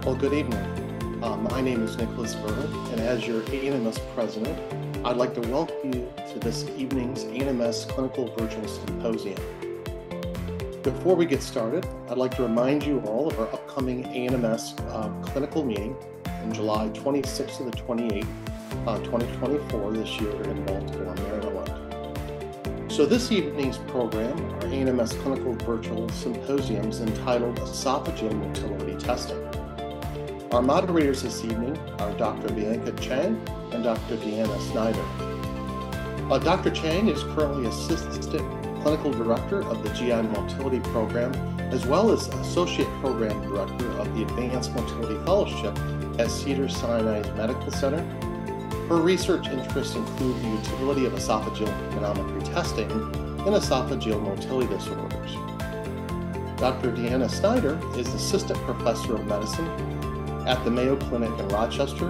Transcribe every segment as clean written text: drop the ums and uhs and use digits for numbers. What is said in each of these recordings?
Well, good evening. My name is Nicholas Vernon, and as your ANMS president, I'd like to welcome you to this evening's ANMS Clinical Virtual Symposium. Before we get started, I'd like to remind you all of our upcoming ANMS clinical meeting on July 26th to the 28th, 2024 this year in Baltimore, Maryland. So this evening's program, our ANMS Clinical Virtual Symposium, is entitled Esophageal Motility Testing. Our moderators this evening are Dr. Bianca Chang and Dr. Deanna Snyder. Dr. Chang is currently Assistant Clinical Director of the GI Motility Program, as well as Associate Program Director of the Advanced Motility Fellowship at Cedars-Sinai Medical Center. Her research interests include the utility of esophageal manometry testing in esophageal motility disorders. Dr. Deanna Snyder is Assistant Professor of Medicine at the Mayo Clinic in Rochester.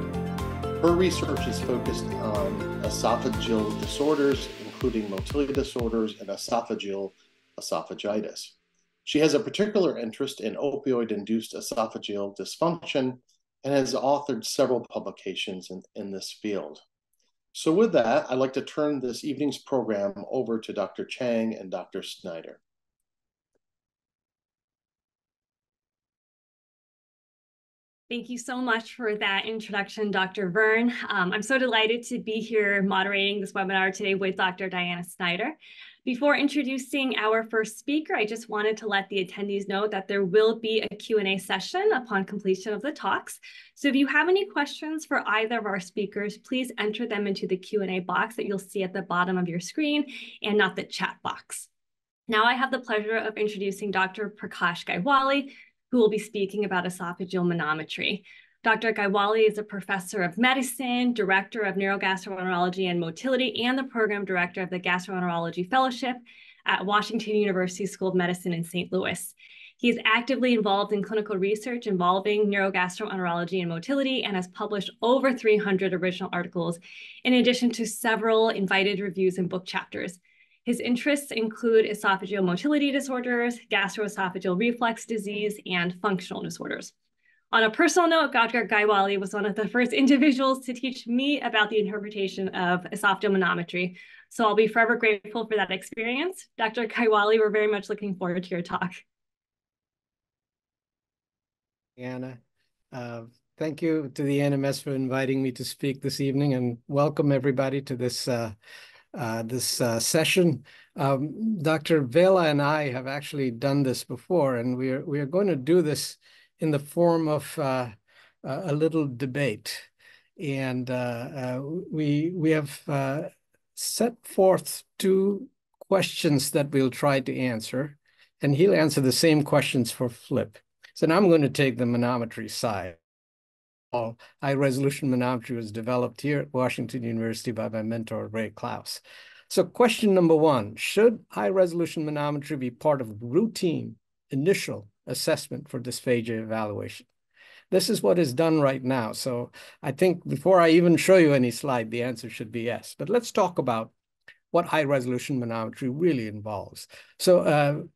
Her research is focused on esophageal disorders, including motility disorders and esophageal esophagitis. She has a particular interest in opioid-induced esophageal dysfunction and has authored several publications in this field. So with that, I'd like to turn this evening's program over to Dr. Chang and Dr. Snyder. Thank you so much for that introduction, Dr. Vern. I'm so delighted to be here moderating this webinar today with Dr. Deanna Snyder. Before introducing our first speaker, I just wanted to let the attendees know that there will be a Q&A session upon completion of the talks. So if you have any questions for either of our speakers, please enter them into the Q&A box that you'll see at the bottom of your screen and not the chat box. Now I have the pleasure of introducing Dr. Prakash Gaiwali, who will be speaking about esophageal manometry. Dr. Gaiwali is a professor of medicine, director of neurogastroenterology and motility, and the program director of the Gastroenterology Fellowship at Washington University School of Medicine in St. Louis. He is actively involved in clinical research involving neurogastroenterology and motility and has published over 300 original articles, in addition to several invited reviews and book chapters. His interests include esophageal motility disorders, gastroesophageal reflux disease, and functional disorders. On a personal note, Dr. Gaiwali was one of the first individuals to teach me about the interpretation of esophageal manometry, so I'll be forever grateful for that experience. Dr. Gaiwali, we're very much looking forward to your talk. Anna, thank you to the ANMS for inviting me to speak this evening, and welcome everybody to this session. Dr. Vela and I have actually done this before, and we are going to do this in the form of a little debate. And we have set forth two questions that we'll try to answer, and he'll answer the same questions for Flip. So now I'm going to take the manometry side. High-resolution manometry was developed here at Washington University by my mentor, Ray Klaus. So question number one, should high-resolution manometry be part of routine initial assessment for dysphagia evaluation? This is what is done right now. So I think before I even show you any slide, the answer should be yes. But let's talk about what high-resolution manometry really involves. So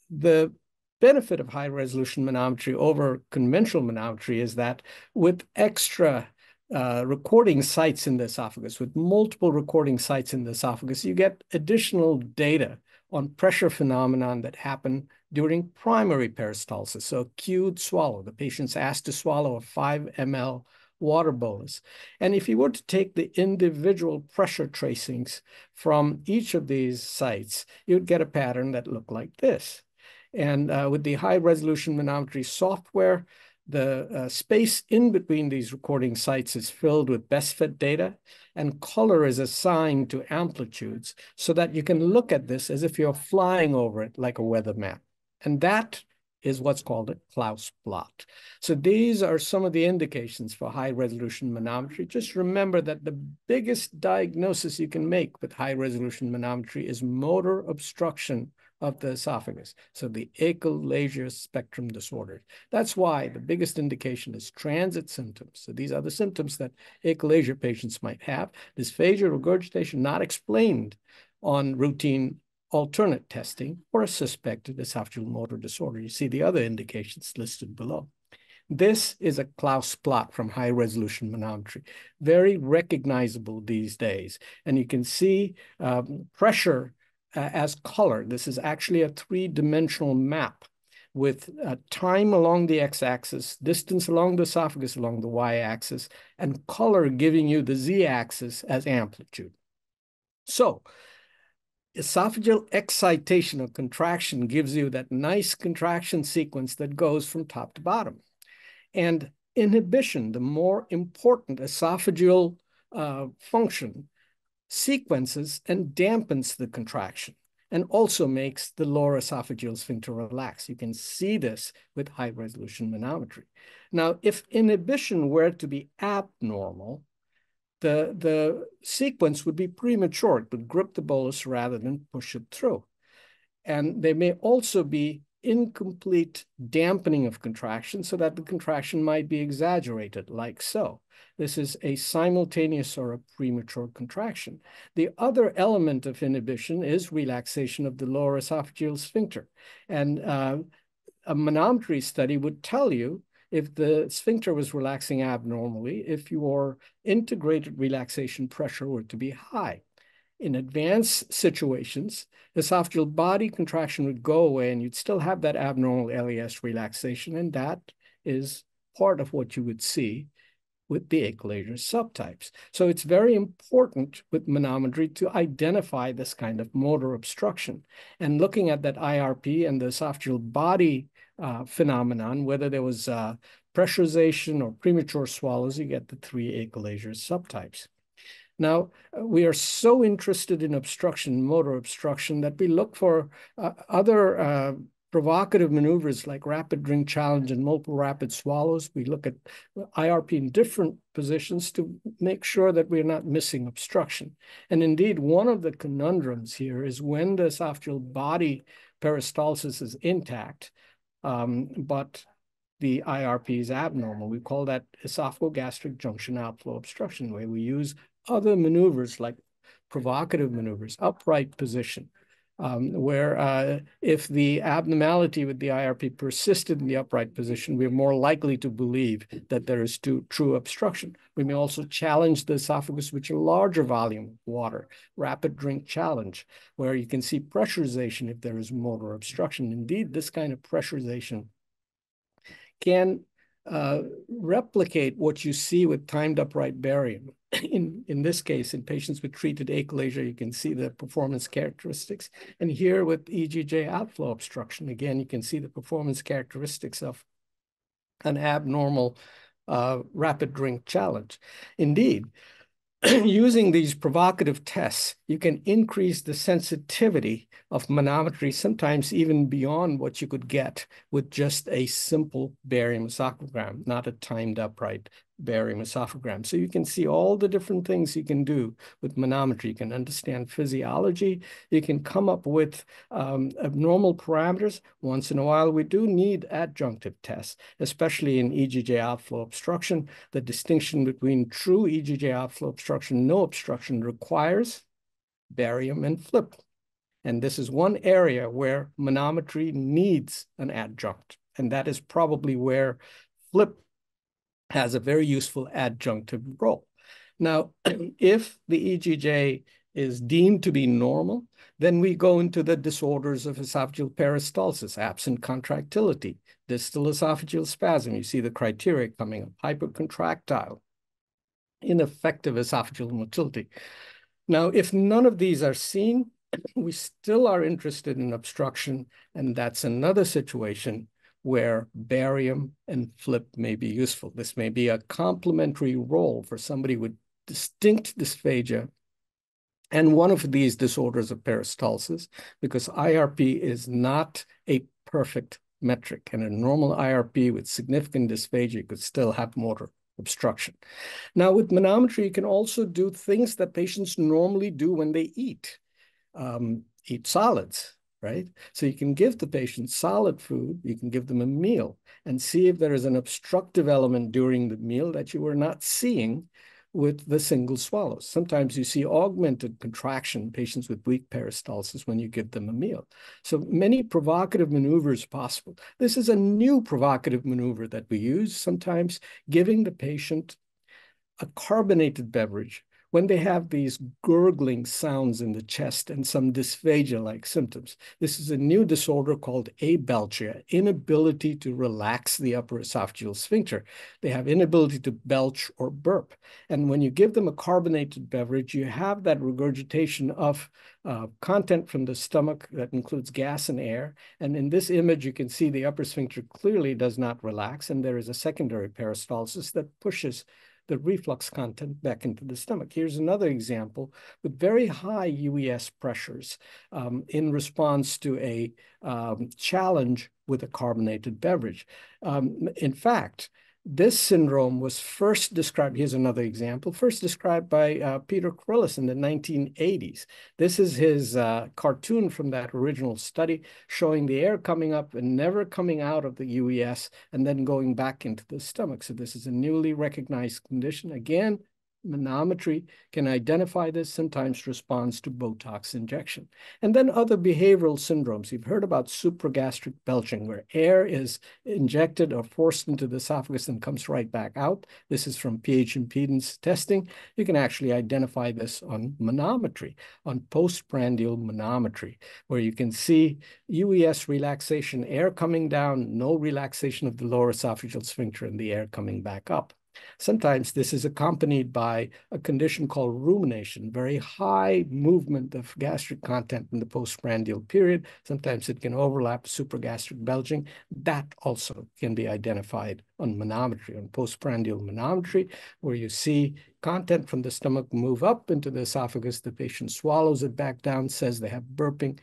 the benefit of high-resolution manometry over conventional manometry is that with extra recording sites in the esophagus, with multiple recording sites in the esophagus, you get additional data on pressure phenomenon that happen during primary peristalsis. So cued swallow, the patient's asked to swallow a 5 ml water bolus. And if you were to take the individual pressure tracings from each of these sites, you'd get a pattern that looked like this. And with the high-resolution manometry software, the space in between these recording sites is filled with best fit data, and color is assigned to amplitudes so that you can look at this as if you're flying over it like a weather map. And that is what's called a Klaus plot. So these are some of the indications for high-resolution manometry. Just remember that the biggest diagnosis you can make with high-resolution manometry is motor obstruction of the esophagus, so the achalasia spectrum disorder. That's why the biggest indication is transit symptoms. So these are the symptoms that achalasia patients might have. Dysphagia, regurgitation, not explained on routine alternate testing or a suspected esophageal motor disorder. You see the other indications listed below. This is a Klaus plot from high-resolution manometry, very recognizable these days. And you can see pressure as color. This is actually a three-dimensional map with time along the x-axis, distance along the esophagus along the y-axis, and color giving you the z-axis as amplitude. So esophageal excitation or contraction gives you that nice contraction sequence that goes from top to bottom. And inhibition, the more important esophageal function, sequences and dampens the contraction and also makes the lower esophageal sphincter relax. You can see this with high-resolution manometry. Now, if inhibition were to be abnormal, the sequence would be premature. It would grip the bolus rather than push it through. And there may also be incomplete dampening of contraction so that the contraction might be exaggerated, like so. This is a simultaneous or a premature contraction. The other element of inhibition is relaxation of the lower esophageal sphincter. And a manometry study would tell you if the sphincter was relaxing abnormally, if your integrated relaxation pressure were to be high. In advanced situations, esophageal body contraction would go away and you'd still have that abnormal LES relaxation, and that is part of what you would see with the achalasia subtypes. So it's very important with manometry to identify this kind of motor obstruction. And looking at that IRP and the esophageal body phenomenon, whether there was pressurization or premature swallows, you get the three achalasia subtypes. Now, we are so interested in obstruction, motor obstruction, that we look for other provocative maneuvers like rapid drink challenge and multiple rapid swallows. We look at IRP in different positions to make sure that we're not missing obstruction. And indeed, one of the conundrums here is when the esophageal body peristalsis is intact, but the IRP is abnormal. We call that esophagogastric junction outflow obstruction, where we use other maneuvers like provocative maneuvers, upright position, where if the abnormality with the IRP persisted in the upright position, we're more likely to believe that there is true obstruction. We may also challenge the esophagus with a larger volume of water, rapid drink challenge, where you can see pressurization if there is motor obstruction. Indeed, this kind of pressurization can replicate what you see with timed upright barium. In this case, in patients with treated achalasia, you can see the performance characteristics. And here with EGJ outflow obstruction, again, you can see the performance characteristics of an abnormal rapid drink challenge. Indeed, using these provocative tests, you can increase the sensitivity of manometry, sometimes even beyond what you could get with just a simple barium esophagogram, not a timed upright barium esophagogram. So you can see all the different things you can do with manometry. You can understand physiology. You can come up with abnormal parameters. Once in a while, we do need adjunctive tests, especially in EGJ outflow obstruction. The distinction between true EGJ outflow obstruction, no obstruction, requires barium and flip. And this is one area where manometry needs an adjunct. And that is probably where flip has a very useful adjunctive role. Now, if the EGJ is deemed to be normal, then we go into the disorders of esophageal peristalsis, absent contractility, distal esophageal spasm. You see the criteria coming up: hypercontractile, ineffective esophageal motility. Now, if none of these are seen, we still are interested in obstruction, and that's another situation where barium and flip may be useful. This may be a complementary role for somebody with distinct dysphagia and one of these disorders of peristalsis, because IRP is not a perfect metric, and a normal IRP with significant dysphagia could still have motor obstruction. Now, with manometry, you can also do things that patients normally do when they eat solids, right? So you can give the patient solid food, you can give them a meal and see if there is an obstructive element during the meal that you were not seeing with the single swallows. Sometimes you see augmented contraction in patients with weak peristalsis when you give them a meal. So many provocative maneuvers possible. This is a new provocative maneuver that we use, sometimes giving the patient a carbonated beverage when they have these gurgling sounds in the chest and some dysphagia-like symptoms. This is a new disorder called abelchia, inability to relax the upper esophageal sphincter. They have inability to belch or burp. And when you give them a carbonated beverage, you have that regurgitation of content from the stomach that includes gas and air. And in this image, you can see the upper sphincter clearly does not relax, and there is a secondary peristalsis that pushes the reflux content back into the stomach. Here's another example with very high UES pressures in response to a challenge with a carbonated beverage. In fact, this syndrome was first described, here's another example, first described by Peter Krillis in the 1980s. This is his cartoon from that original study showing the air coming up and never coming out of the UES and then going back into the stomach. So this is a newly recognized condition. Again, manometry can identify this, sometimes responds to Botox injection. And then other behavioral syndromes. You've heard about supragastric belching, where air is injected or forced into the esophagus and comes right back out. This is from pH impedance testing. You can actually identify this on manometry, on postprandial manometry, where you can see UES relaxation, air coming down, no relaxation of the lower esophageal sphincter, and the air coming back up. Sometimes this is accompanied by a condition called rumination, very high movement of gastric content in the postprandial period. Sometimes it can overlap supragastric belching. That also can be identified on manometry, on postprandial manometry, where you see content from the stomach move up into the esophagus. The patient swallows it back down, says they have burping.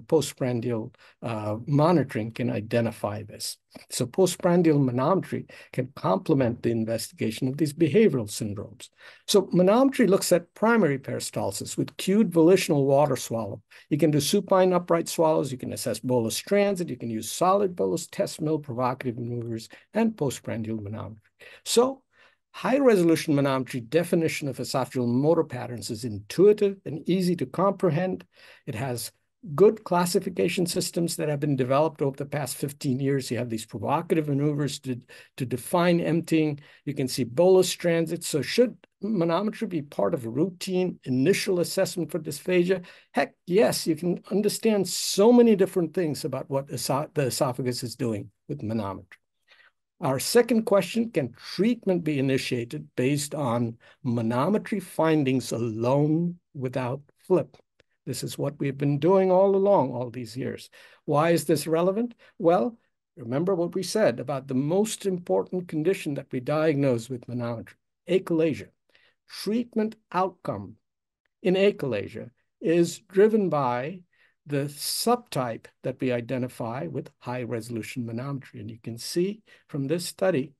Postprandial monitoring can identify this. So postprandial manometry can complement the investigation of these behavioral syndromes. So manometry looks at primary peristalsis with cued volitional water swallow. You can do supine upright swallows. You can assess bolus transit. You can use solid bolus, test mill, provocative maneuvers, and postprandial manometry. So high-resolution manometry definition of esophageal motor patterns is intuitive and easy to comprehend. It has good classification systems that have been developed over the past 15 years. You have these provocative maneuvers to define emptying. You can see bolus transit. So should manometry be part of a routine initial assessment for dysphagia? Heck, yes, you can understand so many different things about what the esophagus is doing with manometry. Our second question, can treatment be initiated based on manometry findings alone without FLIP? This is what we've been doing all along, all these years. Why is this relevant? Well, remember what we said about the most important condition that we diagnose with manometry, achalasia. Treatment outcome in achalasia is driven by the subtype that we identify with high-resolution manometry. And you can see from this study,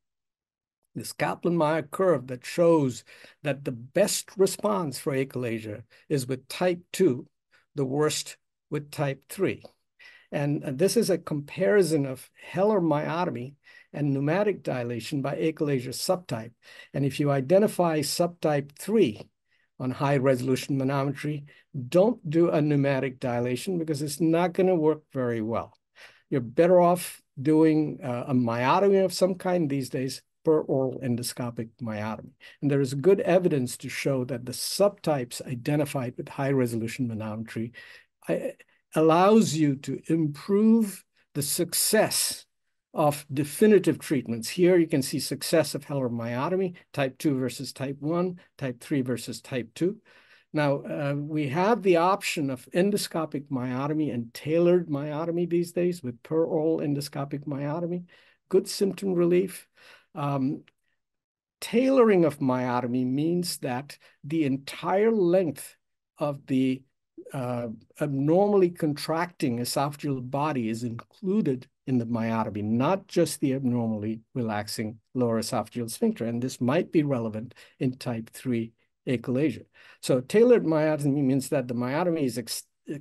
this Kaplan-Meier curve that shows that the best response for achalasia is with type 2, the worst with type 3. And this is a comparison of Heller myotomy and pneumatic dilation by achalasia subtype. And if you identify subtype 3 on high-resolution manometry, don't do a pneumatic dilation because it's not going to work very well. You're better off doing a myotomy of some kind these days, per oral endoscopic myotomy. And there is good evidence to show that the subtypes identified with high-resolution manometry allows you to improve the success of definitive treatments. Here you can see success of Heller myotomy, type 2 versus type 1, type 3 versus type 2. Now, we have the option of endoscopic myotomy and tailored myotomy these days with per oral endoscopic myotomy, good symptom relief. Tailoring of myotomy means that the entire length of the abnormally contracting esophageal body is included in the myotomy, not just the abnormally relaxing lower esophageal sphincter. And this might be relevant in type 3 achalasia. So tailored myotomy means that the myotomy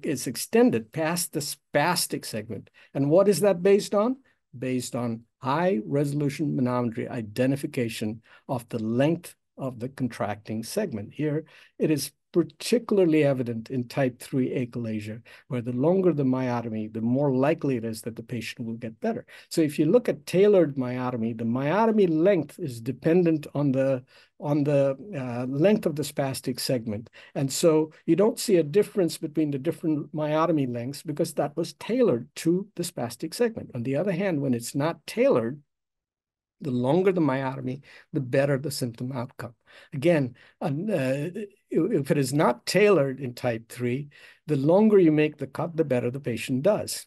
is extended past the spastic segment. And what is that based on? Based on high-resolution manometry identification of the length of the contracting segment. Here, it is particularly evident in type 3 achalasia, where the longer the myotomy, the more likely it is that the patient will get better. So if you look at tailored myotomy, the myotomy length is dependent on the length of the spastic segment. And so you don't see a difference between the different myotomy lengths because that was tailored to the spastic segment. On the other hand, when it's not tailored, the longer the myotomy, the better the symptom outcome. Again, if it is not tailored in type 3, the longer you make the cut, the better the patient does.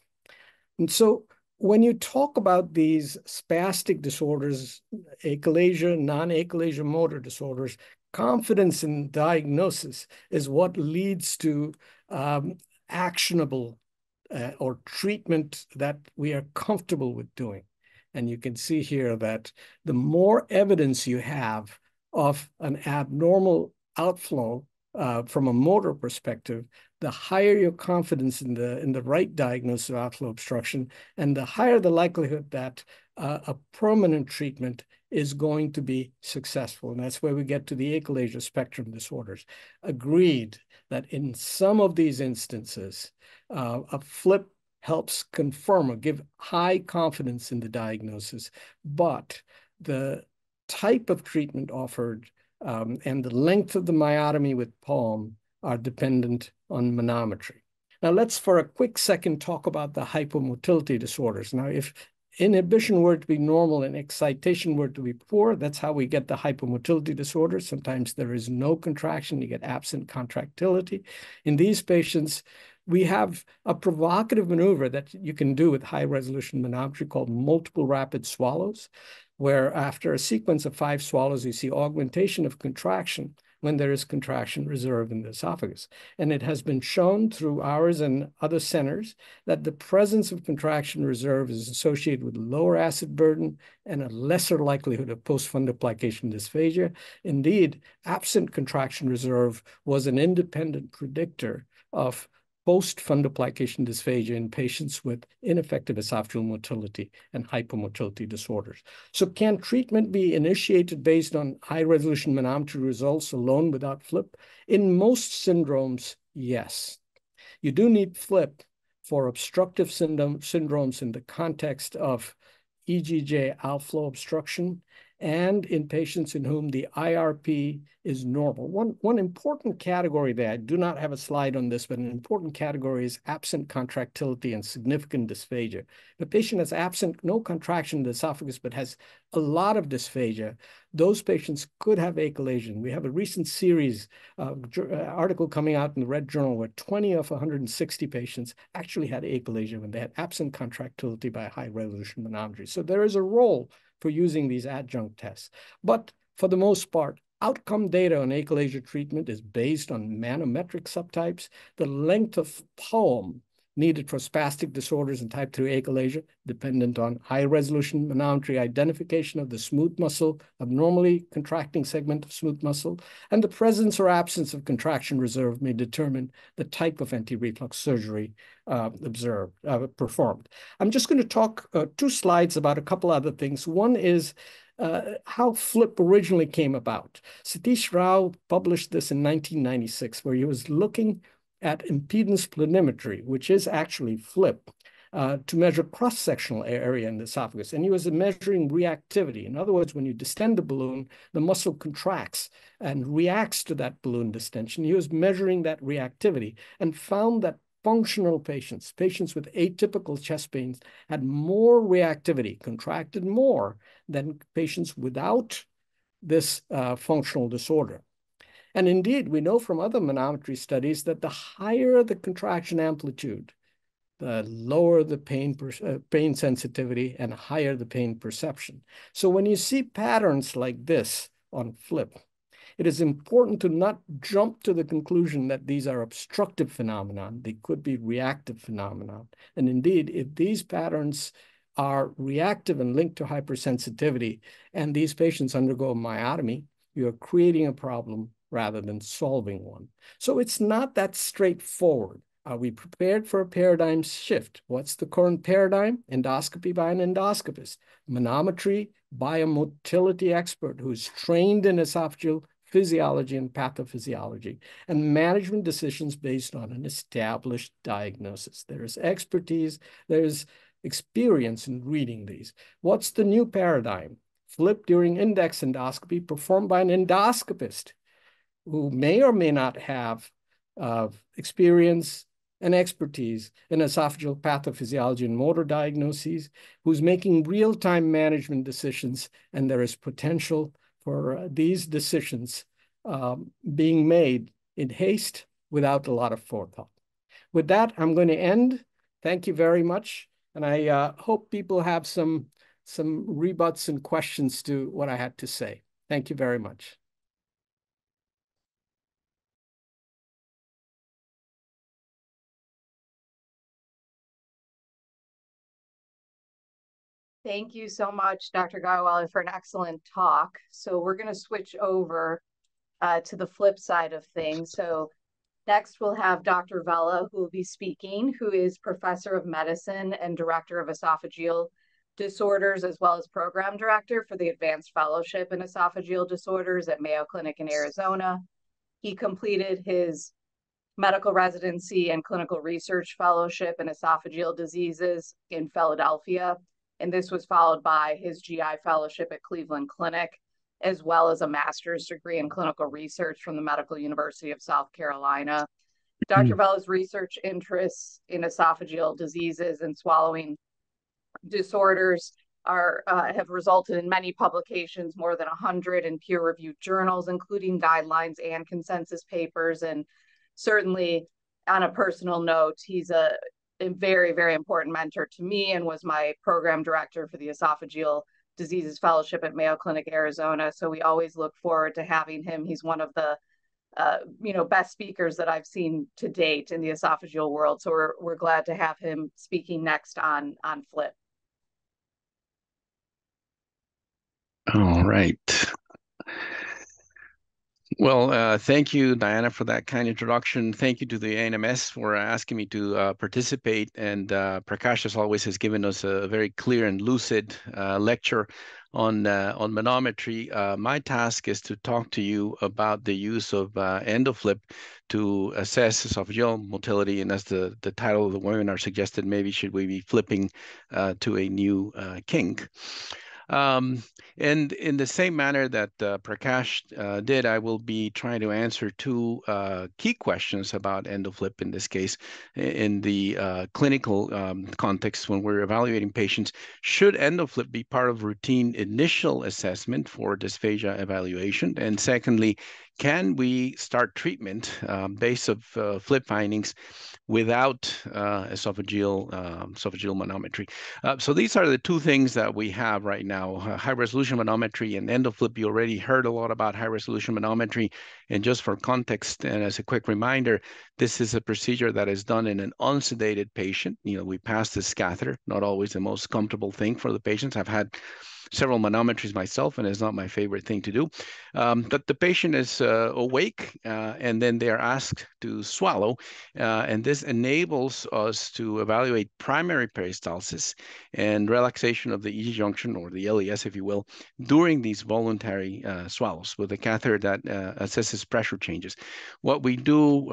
And so when you talk about these spastic disorders, achalasia, non-achalasia motor disorders, confidence in diagnosis is what leads to actionable or treatment that we are comfortable with doing. And you can see here that the more evidence you have of an abnormal outflow from a motor perspective, the higher your confidence in the right diagnosis of outflow obstruction, and the higher the likelihood that a permanent treatment is going to be successful. And that's where we get to the achalasia spectrum disorders. Agreed that in some of these instances, a flip helps confirm or give high confidence in the diagnosis, but the type of treatment offered and the length of the myotomy with PALM are dependent on manometry. Now let's for a quick second talk about the hypomotility disorders. Now if inhibition were to be normal and excitation were to be poor, that's how we get the hypomotility disorder. Sometimes there is no contraction, you get absent contractility. In these patients, we have a provocative maneuver that you can do with high-resolution manometry called multiple rapid swallows, where after a sequence of 5 swallows, you see augmentation of contraction when there is contraction reserve in the esophagus. And it has been shown through ours and other centers that the presence of contraction reserve is associated with lower acid burden and a lesser likelihood of post-fundoplication dysphagia. Indeed, absent contraction reserve was an independent predictor of post-fundoplication dysphagia in patients with ineffective esophageal motility and hypomotility disorders. So can treatment be initiated based on high-resolution manometry results alone without FLIP? In most syndromes, yes. You do need FLIP for obstructive syndromes in the context of EGJ outflow obstruction and in patients in whom the IRP is normal. One important category there, I do not have a slide on this, but an important category is absent contractility and significant dysphagia. If a patient has no contraction in the esophagus, but has a lot of dysphagia, those patients could have achalasia. We have a recent series article coming out in the Red Journal where 20 of 160 patients actually had achalasia when they had absent contractility by high-resolution manometry. So there is a role for using these adjunct tests. But for the most part, outcome data on achalasia treatment is based on manometric subtypes. The length of POEM needed for spastic disorders and type 3 achalasia, dependent on high-resolution manometry identification of the smooth muscle, abnormally contracting segment of smooth muscle, and the presence or absence of contraction reserve may determine the type of anti-reflux surgery performed. I'm just going to talk 2 slides about a couple other things. One is how FLIP originally came about. Satish Rao published this in 1996, where he was looking at impedance planimetry, which is actually FLIP, to measure cross-sectional area in the esophagus. And he was measuring reactivity. In other words, when you distend the balloon, the muscle contracts and reacts to that balloon distension. He was measuring that reactivity and found that functional patients with atypical chest pains, had more reactivity, contracted more than patients without this functional disorder. And indeed, we know from other manometry studies that the higher the contraction amplitude, the lower the pain sensitivity and higher the pain perception. So when you see patterns like this on FLIP, it is important to not jump to the conclusion that these are obstructive phenomena. They could be reactive phenomena. And indeed, if these patterns are reactive and linked to hypersensitivity, and these patients undergo myotomy, you are creating a problem rather than solving one. So it's not that straightforward. Are we prepared for a paradigm shift? What's the current paradigm? Endoscopy by an endoscopist, manometry by a motility expert who's trained in esophageal physiology and pathophysiology, and management decisions based on an established diagnosis. There's expertise, there's experience in reading these. What's the new paradigm? Flip during index endoscopy performed by an endoscopist who may or may not have experience and expertise in esophageal pathophysiology and motor diagnoses, who's making real-time management decisions, and there is potential for these decisions being made in haste without a lot of forethought. With that, I'm going to end. Thank you very much, and I hope people have some rebuts and questions to what I had to say. Thank you very much. Thank you so much, Dr. Gaiwala, for an excellent talk. So we're going to switch over to the flip side of things. So next we'll have Dr. Vella, who will be speaking, who is Professor of Medicine and Director of Esophageal Disorders, as well as Program Director for the Advanced Fellowship in Esophageal Disorders at Mayo Clinic in Arizona. He completed his medical residency and clinical research fellowship in esophageal diseases in Philadelphia. And this was followed by his GI fellowship at Cleveland Clinic, as well as a master's degree in clinical research from the Medical University of South Carolina. Dr. Vella's research interests in esophageal diseases and swallowing disorders have resulted in many publications, more than 100 in peer-reviewed journals, including guidelines and consensus papers. And certainly, on a personal note, he's a very, very important mentor to me and was my program director for the Esophageal Diseases Fellowship at Mayo Clinic, Arizona. So we always look forward to having him. He's one of the best speakers that I've seen to date in the esophageal world. So we're glad to have him speaking next on FLIP. All right. Well, thank you, Diana, for that kind introduction. Thank you to the ANMS for asking me to participate. And Prakash, as always, has given us a very clear and lucid lecture on manometry. My task is to talk to you about the use of EndoFlip to assess esophageal motility. And as the title of the webinar suggested, maybe should we be flipping to a new kink. And in the same manner that Prakash did, I will be trying to answer two key questions about EndoFlip in this case, in the clinical context when we're evaluating patients. Should EndoFlip be part of routine initial assessment for dysphagia evaluation? And secondly, can we start treatment based of flip findings without esophageal manometry? So these are the two things that we have right now, high-resolution manometry and EndoFlip. You already heard a lot about high-resolution manometry. And just for context, and as a quick reminder, this is a procedure that is done in an unsedated patient. We pass this catheter, not always the most comfortable thing for the patients. I've had several manometries myself, and it's not my favorite thing to do. But the patient is awake, and then they are asked to swallow, and this enables us to evaluate primary peristalsis and relaxation of the EG junction, or the LES, if you will, during these voluntary swallows with a catheter that assesses pressure changes. What we do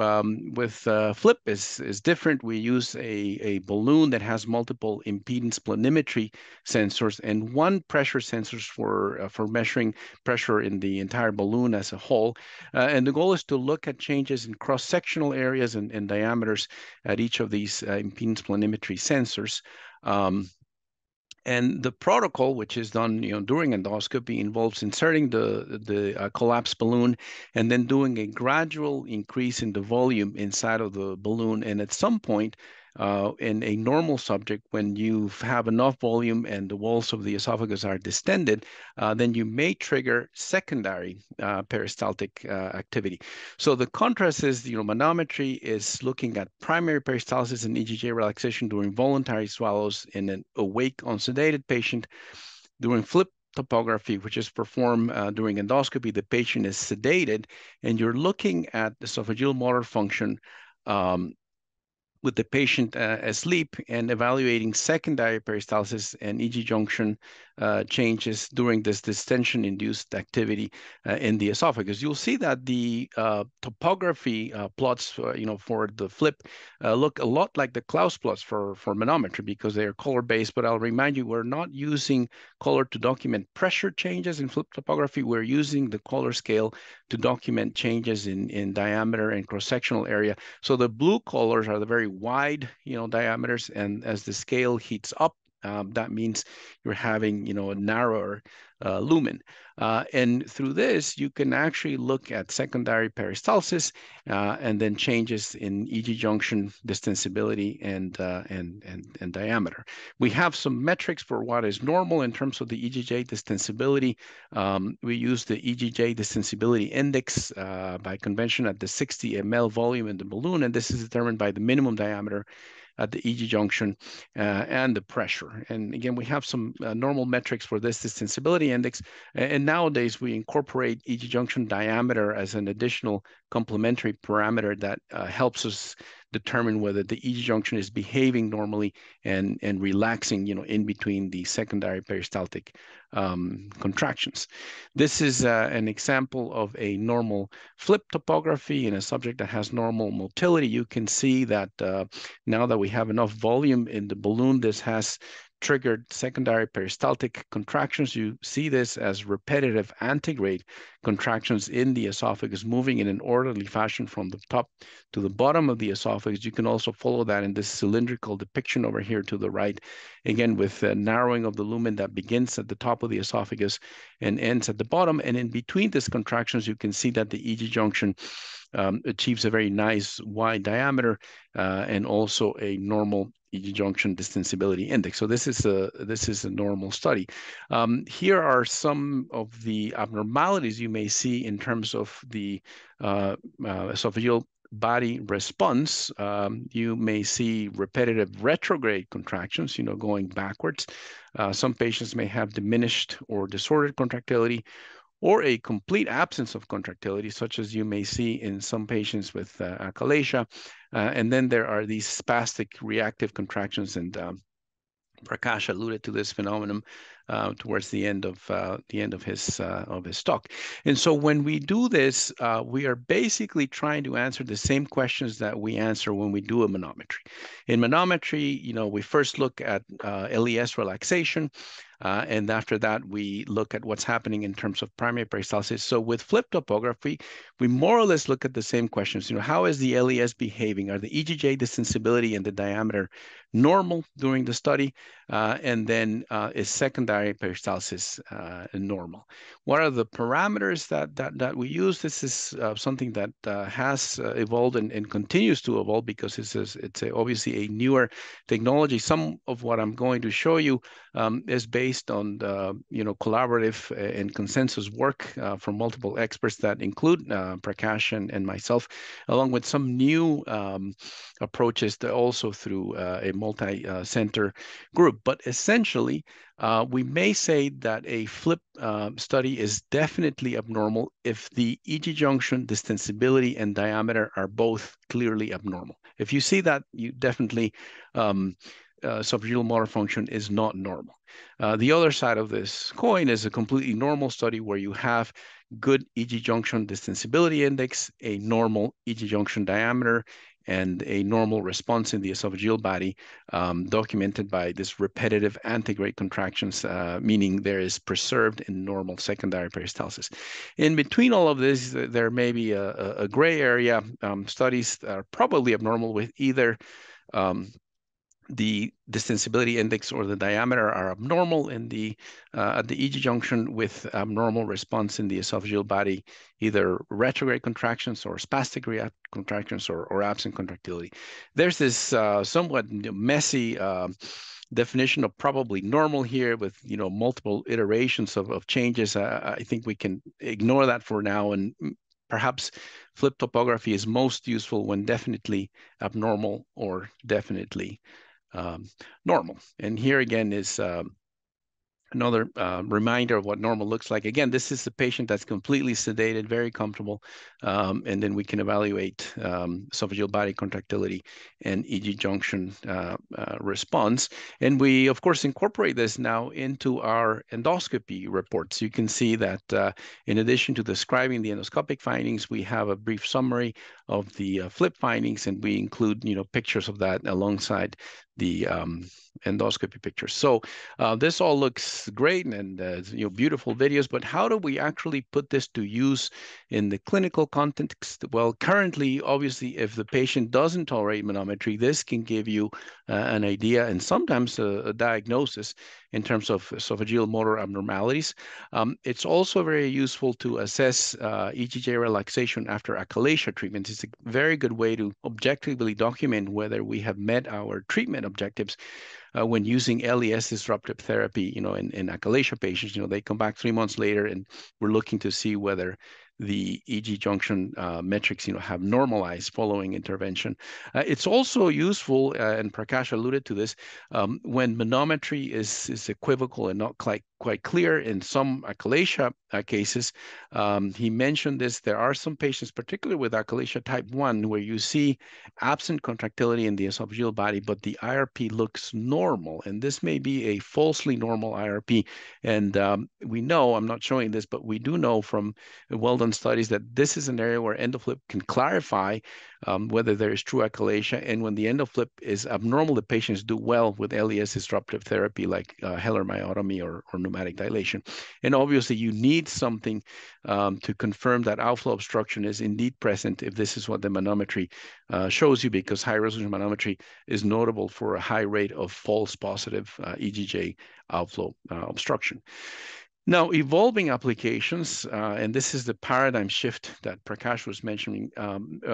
with FLIP is different. We use a balloon that has multiple impedance planimetry sensors and one pressure sensors for measuring pressure in the entire balloon as a whole. And the goal is to look at changes in cross-sectional areas and diameters at each of these impedance planimetry sensors. And the protocol, which is done during endoscopy, involves inserting the collapsed balloon and then doing a gradual increase in the volume inside of the balloon. And at some point, in a normal subject, when you have enough volume and the walls of the esophagus are distended, then you may trigger secondary peristaltic activity. So the contrast is, manometry is looking at primary peristalsis and EGJ relaxation during voluntary swallows in an awake, unsedated patient. During FLIP topography, which is performed during endoscopy, the patient is sedated, and you're looking at esophageal motor function with the patient asleep and evaluating secondary peristalsis and EG junction changes during this distension-induced activity in the esophagus. You'll see that the topography plots, for the FLIP look a lot like the Klaus plots for manometry because they are color-based. But I'll remind you, we're not using color to document pressure changes in FLIP topography. We're using the color scale to document changes in diameter and cross-sectional area. So the blue colors are the very wide, diameters, and as the scale heats up, that means you're having, a narrower lumen. And through this, you can actually look at secondary peristalsis and then changes in EG junction distensibility and diameter. We have some metrics for what is normal in terms of the EGJ distensibility. We use the EGJ distensibility index by convention at the 60 ml volume in the balloon, and this is determined by the minimum diameter at the EG junction and the pressure. And again, we have some normal metrics for this distensibility index. And nowadays we incorporate EG junction diameter as an additional complementary parameter that helps us determine whether the EG junction is behaving normally and relaxing, in between the secondary peristaltic contractions. This is an example of a normal FLIP topography in a subject that has normal motility. You can see that now that we have enough volume in the balloon, this has triggered secondary peristaltic contractions. You see this as repetitive antegrade contractions in the esophagus, moving in an orderly fashion from the top to the bottom of the esophagus. You can also follow that in this cylindrical depiction over here to the right, again with narrowing of the lumen that begins at the top of the esophagus and ends at the bottom. And in between these contractions, you can see that the EG junction achieves a very nice wide diameter and also a normal EG junction distensibility index. So this is a normal study. Here are some of the abnormalities you may see in terms of the esophageal body response. You may see repetitive retrograde contractions, going backwards. Some patients may have diminished or disordered contractility, or a complete absence of contractility, such as you may see in some patients with achalasia. And then there are these spastic reactive contractions, and Prakash alluded to this phenomenon towards the end of his talk. And so when we do this, we are basically trying to answer the same questions that we answer when we do a manometry. In manometry, we first look at LES relaxation. And after that, we look at what's happening in terms of primary peristalsis. So with FLIP topography, we more or less look at the same questions. How is the LES behaving? Are the EGJ distensibility and the diameter normal during the study? And then is secondary peristalsis normal? What are the parameters that we use? This is something that has evolved and continues to evolve because it's obviously a newer technology. Some of what I'm going to show you is based on collaborative and consensus work from multiple experts that include Prakash and myself, along with some new approaches that also through a multi-center group. But essentially, we may say that a FLIP study is definitely abnormal if the EG junction distensibility and diameter are both clearly abnormal. If you see that, you definitely esophageal motor function is not normal. The other side of this coin is a completely normal study where you have good EG junction distensibility index, a normal EG junction diameter, and a normal response in the esophageal body documented by this repetitive antegrade contractions, meaning there is preserved in normal secondary peristalsis. In between all of this, there may be a gray area. Studies are probably abnormal with either the distensibility index or the diameter are abnormal in the at the EG junction with abnormal response in the esophageal body, either retrograde contractions or spastic reactive contractions or absent contractility. There's this somewhat messy definition of probably normal here with multiple iterations of changes. I think we can ignore that for now, and perhaps FLIP topography is most useful when definitely abnormal or definitely normal. And here again is Another reminder of what normal looks like. Again, this is the patient that's completely sedated, very comfortable, and then we can evaluate esophageal body contractility and EG junction response. And we, of course, incorporate this now into our endoscopy reports. You can see that in addition to describing the endoscopic findings, we have a brief summary of the FLIP findings, and we include, pictures of that alongside the endoscopy pictures. So this all looks great and beautiful videos, but how do we actually put this to use in the clinical context? Well, currently, obviously, if the patient doesn't tolerate manometry, this can give you an idea and sometimes a diagnosis in terms of esophageal motor abnormalities. It's also very useful to assess EGJ relaxation after achalasia treatment. It's a very good way to objectively document whether we have met our treatment objectives when using LES disruptive therapy, in achalasia patients. They come back 3 months later and we're looking to see whether the EG junction metrics, have normalized following intervention. It's also useful, and Prakash alluded to this, when manometry is equivocal and not quite clear in some achalasia cases. He mentioned this. There are some patients, particularly with achalasia type 1, where you see absent contractility in the esophageal body, but the IRP looks normal. And this may be a falsely normal IRP. And we know, I'm not showing this, but we do know from well-done studies that this is an area where EndoFlip can clarify whether there is true achalasia. And when the EndoFlip is abnormal, the patients do well with LES disruptive therapy like Heller myotomy or pneumatic dilation. And obviously, you need something to confirm that outflow obstruction is indeed present if this is what the manometry shows you, because high-resolution manometry is notable for a high rate of false positive EGJ outflow obstruction. Now, evolving applications, and this is the paradigm shift that Prakash was mentioning,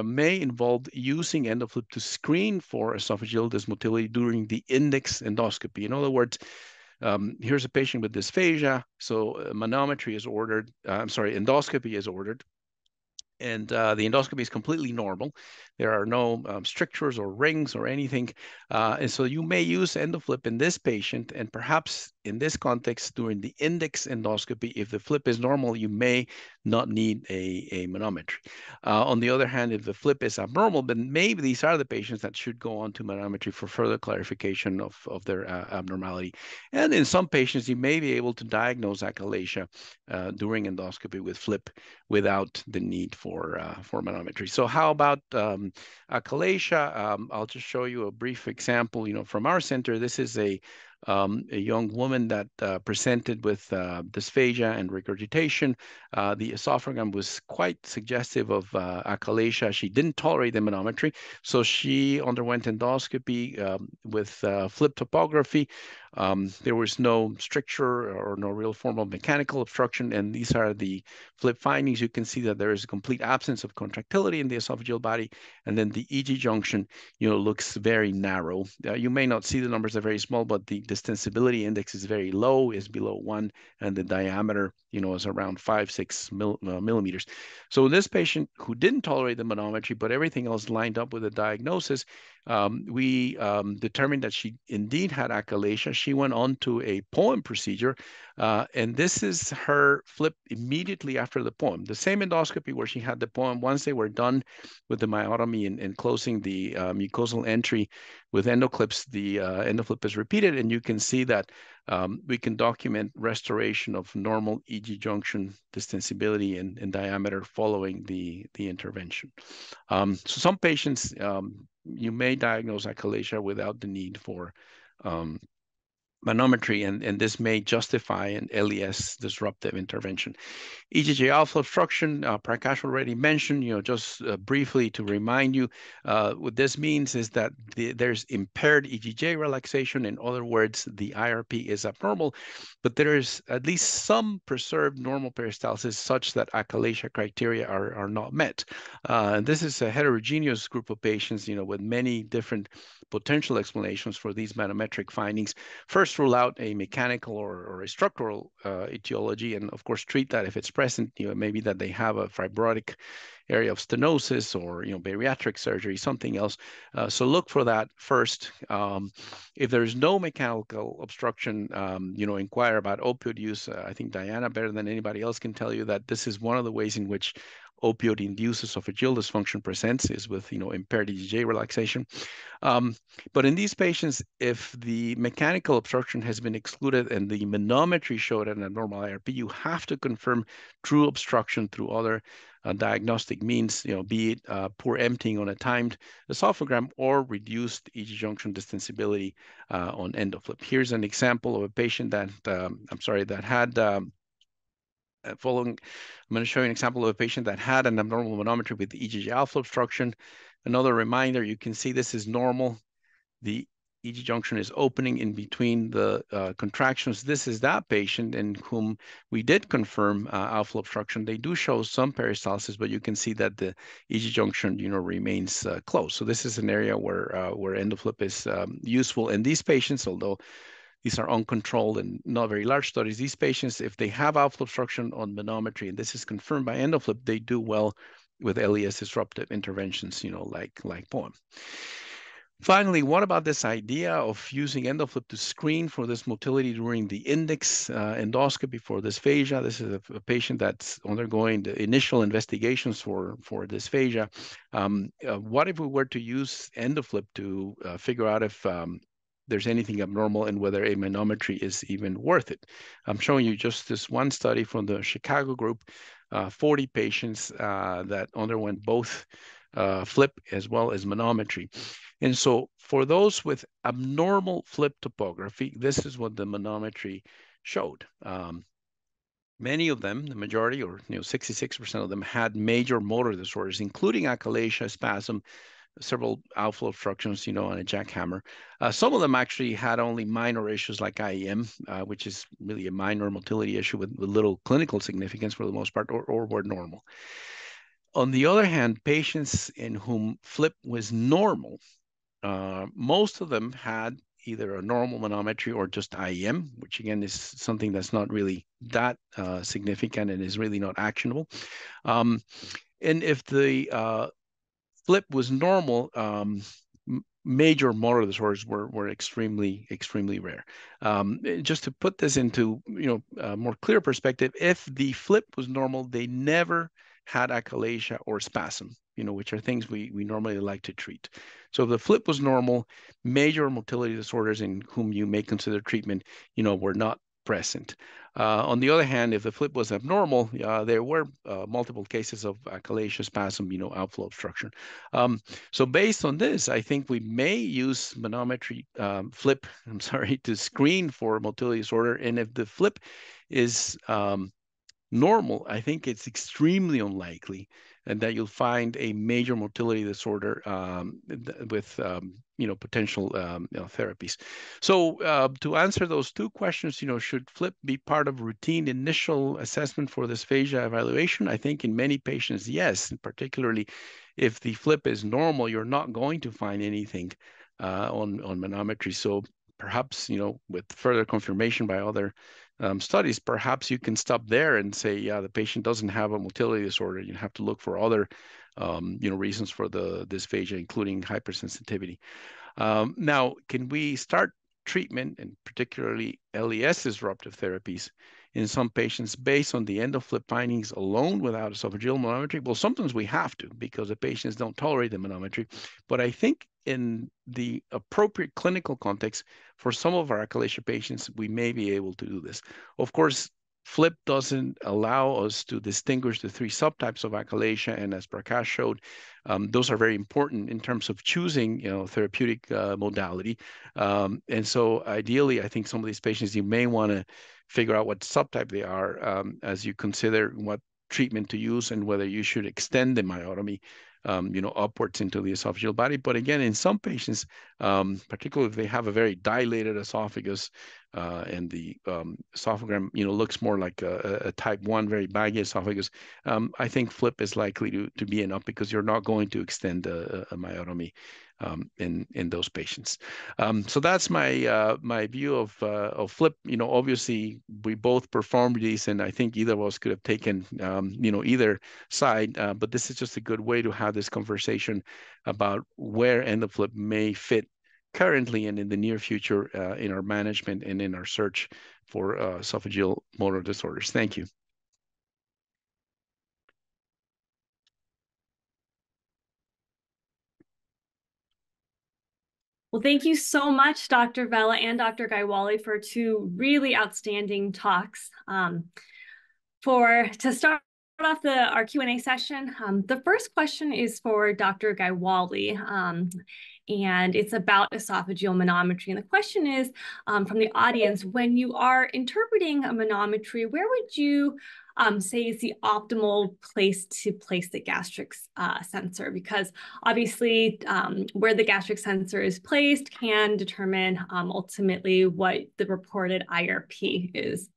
may involve using EndoFlip to screen for esophageal dysmotility during the index endoscopy. In other words, here's a patient with dysphagia, so manometry is ordered, endoscopy is ordered, and the endoscopy is completely normal. There are no strictures or rings or anything. And so you may use EndoFlip in this patient, and perhaps in this context, during the index endoscopy, if the flip is normal, you may not need a manometry. On the other hand, if the flip is abnormal, then maybe these are the patients that should go on to manometry for further clarification of their abnormality. And in some patients, you may be able to diagnose achalasia during endoscopy with flip without the need for manometry. So how about achalasia? I'll just show you a brief example, from our center. This is a young woman that presented with dysphagia and regurgitation. The esophagus was quite suggestive of achalasia. She didn't tolerate the manometry, so she underwent endoscopy with flip topography. There was no stricture or no real form of mechanical obstruction, and these are the flip findings. You can see that there is a complete absence of contractility in the esophageal body, and then the EG junction, looks very narrow. You may not see the numbers are very small, but the distensibility index is very low, is below 1, and the diameter, is around 5-6 millimeters. So this patient who didn't tolerate the manometry, but everything else lined up with the diagnosis, we determined that she indeed had achalasia. She went on to a POEM procedure, and this is her flip immediately after the POEM. The same endoscopy where she had the POEM, once they were done with the myotomy and closing the mucosal entry with endoclips, the EndoFlip is repeated, and you can see that we can document restoration of normal EG junction distensibility and diameter following the intervention. So some patients, you may diagnose achalasia without the need for manometry, and this may justify an LES disruptive intervention. EGJ alpha obstruction, Prakash already mentioned, just briefly to remind you, what this means is that there's impaired EGJ relaxation. In other words, the IRP is abnormal, but there is at least some preserved normal peristalsis such that achalasia criteria are not met. And this is a heterogeneous group of patients, with many different potential explanations for these manometric findings. First, course, rule out a mechanical or a structural etiology, and of course, treat that if it's present. Maybe that they have a fibrotic area of stenosis or bariatric surgery, something else. So look for that first. If there's no mechanical obstruction, inquire about opioid use. I think Diana, better than anybody else, can tell you that this is one of the ways in which opioid-induced esophageal dysfunction presents, is with impaired EGJ relaxation. But in these patients, if the mechanical obstruction has been excluded and the manometry showed an abnormal IRP, you have to confirm true obstruction through other diagnostic means, be it poor emptying on a timed esophagram or reduced EG junction distensibility on EndoFlip. Here's an example of a patient that, that had I'm going to show you an example of a patient that had an abnormal manometry with EGJ alpha obstruction. Another reminder, you can see this is normal. The EG junction is opening in between the contractions. This is that patient in whom we did confirm alpha obstruction. They do show some peristalsis, but you can see that the EG junction, remains closed. So this is an area where EndoFlip is useful in these patients, although these are uncontrolled and not very large studies. These patients, if they have alpha obstruction on manometry, and this is confirmed by EndoFlip, they do well with LES disruptive interventions, like POEM. Finally, what about this idea of using EndoFlip to screen for this motility during the index endoscopy for dysphagia? This is a patient that's undergoing the initial investigations for dysphagia. What if we were to use EndoFlip to figure out if there's anything abnormal and whether a manometry is even worth it? I'm showing you just this one study from the Chicago group, 40 patients that underwent both flip as well as manometry. And so for those with abnormal flip topography, this is what the manometry showed. Many of them, the majority, or 66% of them, had major motor disorders, including achalasia, spasm, several alpha obstructions, on a jackhammer. Some of them actually had only minor issues like IEM, which is really a minor motility issue with little clinical significance for the most part, or were normal. On the other hand, patients in whom flip was normal, most of them had either a normal manometry or just IEM, which again is something that's not really that significant and is really not actionable. And if the flip was normal, major motor disorders were extremely, extremely rare. Just to put this into more clear perspective, if the flip was normal, they never had achalasia or spasm, which are things we normally like to treat. So if the flip was normal, major motility disorders in whom you may consider treatment, were not present. On the other hand, if the flip was abnormal, there were multiple cases of achalasia, spasm, outflow obstruction. So based on this, I think we may use manometry flip, to screen for motility disorder. And if the flip is normal, I think it's extremely unlikely and that you'll find a major motility disorder with potential therapies. So to answer those two questions, should flip be part of routine initial assessment for dysphagia evaluation? I think in many patients, yes, and particularly if the flip is normal, you're not going to find anything on manometry. So perhaps, with further confirmation by other studies, perhaps you can stop there and say, yeah, the patient doesn't have a motility disorder. You have to look for other, reasons for the dysphagia, including hypersensitivity. Now, can we start treatment, and particularly LES disruptive therapies, in some patients based on the EndoFlip findings alone without esophageal manometry? Well, sometimes we have to because the patients don't tolerate the manometry. But I think in the appropriate clinical context, for some of our achalasia patients, we may be able to do this. Of course, flip doesn't allow us to distinguish the three subtypes of achalasia, and as Prakash showed, those are very important in terms of choosing, therapeutic modality. And so ideally, I think some of these patients, you may want to figure out what subtype they are as you consider what treatment to use and whether you should extend the myotomy upwards into the esophageal body. But again, in some patients, particularly if they have a very dilated esophagus and the esophagram, looks more like a type 1, very baggy esophagus, I think flip is likely to be enough because you're not going to extend a myotomy in those patients. So that's my my view of FLIP. Obviously we both performed these, and I think either of us could have taken either side. But this is just a good way to have this conversation about where EndoFLIP may fit currently and in the near future in our management and in our search for esophageal motor disorders. Thank you. Well, thank you so much, Dr. Vella and Dr. Gaiwali, for two really outstanding talks. To start off our Q&A session, the first question is for Dr. Gaiwali, and it's about esophageal manometry. And the question is from the audience, when you are interpreting a manometry, where would you say is the optimal place to place the gastric sensor? Because obviously where the gastric sensor is placed can determine ultimately what the reported IRP is.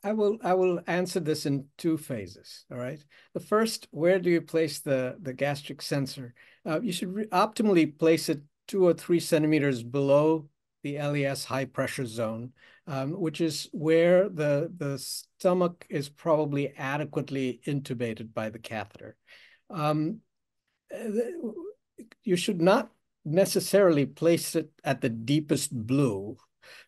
I will answer this in two phases. All right. The first, where do you place the gastric sensor? You should optimally place it 2 or 3 centimeters below the LES high pressure zone, which is where the stomach is probably adequately intubated by the catheter. You should not necessarily place it at the deepest blue,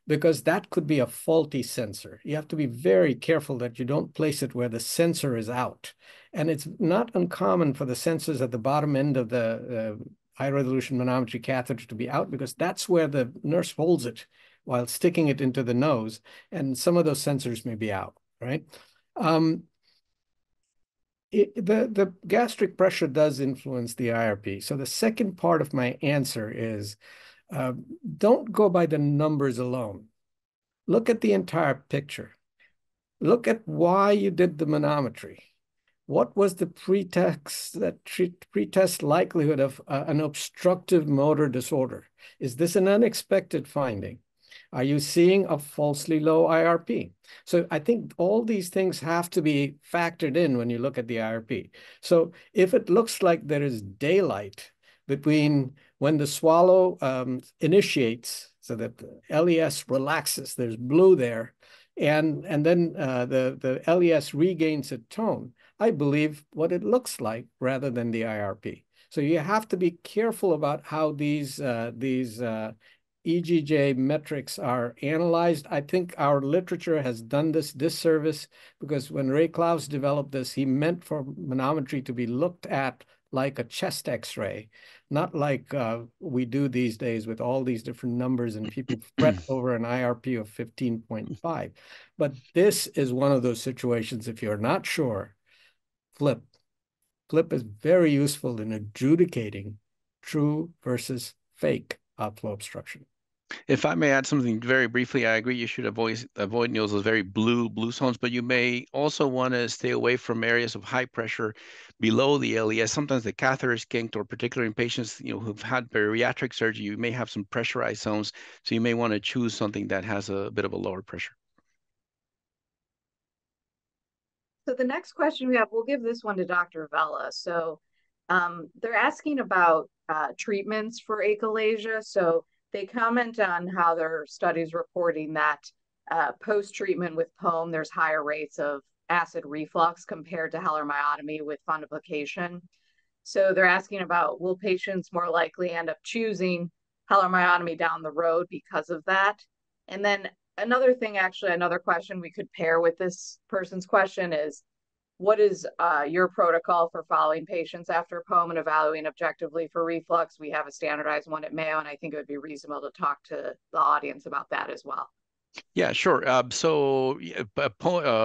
because that could be a faulty sensor. You have to be very careful that you don't place it where the sensor is out. And it's not uncommon for the sensors at the bottom end of the high-resolution manometry catheter to be out, because that's where the nurse holds it while sticking it into the nose. And some of those sensors may be out, right? The gastric pressure does influence the IRP. So the second part of my answer is, don't go by the numbers alone. Look at the entire picture. Look at why you did the manometry. What was the pretest likelihood of an obstructive motor disorder? Is this an unexpected finding? Are you seeing a falsely low IRP? So I think all these things have to be factored in when you look at the IRP. So if it looks like there is daylight between when the swallow initiates, so that the LES relaxes, there's blue there, and then the LES regains its tone, I believe what it looks like rather than the IRP. So you have to be careful about how these EGJ metrics are analyzed. I think our literature has done this disservice, because when Ray Klaus developed this, he meant for manometry to be looked at like a chest X-ray, not like we do these days with all these different numbers and people fret over an IRP of 15.5. But this is one of those situations, if you're not sure, FLIP. FLIP is very useful in adjudicating true versus fake outflow obstruction. If I may add something very briefly, I agree you should avoid those very blue zones, but you may also want to stay away from areas of high pressure below the LES. Sometimes the catheter is kinked, or particularly in patients who've had bariatric surgery, you may have some pressurized zones, so you may want to choose something that has a bit of a lower pressure. So the next question we have, we'll give this one to Dr. Vella. So they're asking about treatments for achalasia. So they comment on how their studies reporting that post-treatment with POEM, there's higher rates of acid reflux compared to Heller myotomy with fundoplication. So they're asking about, will patients more likely end up choosing Heller myotomy down the road because of that? And then another thing, actually, another question we could pair with this person's question is, what is your protocol for following patients after POEM and evaluating objectively for reflux? We have a standardized one at Mayo, and I think it would be reasonable to talk to the audience about that as well. Yeah, sure. So